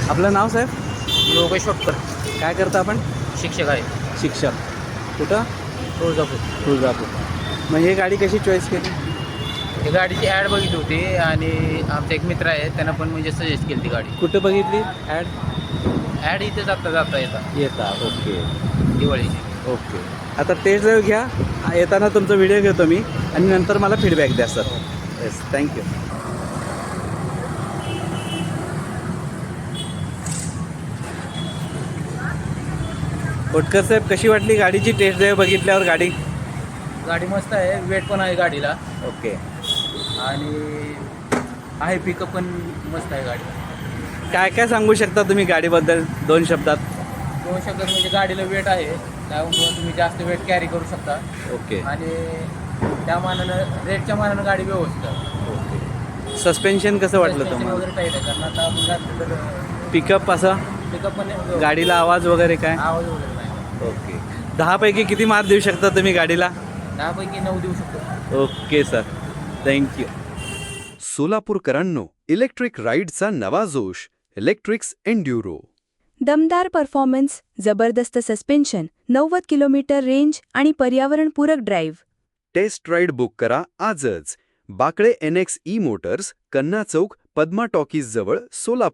आपलं नाव साहेब? योगेश वटकर. काय करता आपण? शिक्षक आहे. शिक्षक. कुठं? तुळजापूर. तुळजापूर. मग ही गाडी कशी चॉईस केली? ही गाडीची ॲड बघितली होती आणि आमचा एक मित्र आहे त्यांना पण म्हणजे सजेस्ट केली ती गाडी. कुठं बघितली ॲड? ॲड इथे जाता येता. ओके दिवाळीची. ओके. आता टेस्ट ड्राईव्ह घ्या. येताना तुमचा व्हिडिओ घेतो मी आणि नंतर मला फीडबॅक द्या सर. Yes, thank you. कोटकर साहेब, कशी वाटली गाडीची टेस्ट ड्राईव्ह बघितल्यावर गाडी? गाडी मस्त आहे, वेट पण आहे गाडीला ओके. आणि आहे पिकअप पण मस्त आहे गाडी. काय काय सांगू शकता तुम्ही गाडीबद्दल 2 शब्दात? 2 शब्दात म्हणजे गाडीला वेट आहे, त्यामुळे तुम्ही जास्त वेट कॅरी करू शकता ओके. आणि त्या मानानं रेटच्या मानानं गाडी व्यवस्थित आहे. सस्पेन्शन कसं वाटलं Suspension तुम्हाला? वगैरे टाईट आहे कारण आता आपण घातलं तर पिकअप असा? पिकअप पण व्यवस्थित. गाडीला आवाज वगैरे काय? आवाज वगैरे नाही. ओके. 10 पैकी किती मार्क देऊ शकता तुम्ही गाडीला? 10पैकी 9 देऊ शकतो. Okay sir, thank you. सोलापूरकरांनो, इलेक्ट्रिक राईडचा नवा जोश, इलेक्ट्रिक्स एन्ड्युरो. दमदार परफॉर्मन्स, जबरदस्त सस्पेन्शन, 90 किलोमीटर रेंज आणि पर्यावरणपूरक ड्राईव्ह. टेस्ट राईड बुक करा आजच. बाकळे NX ई मोटर्स, कन्ना चौक, पद्मा टॉकीज जवळ, सोलापूर.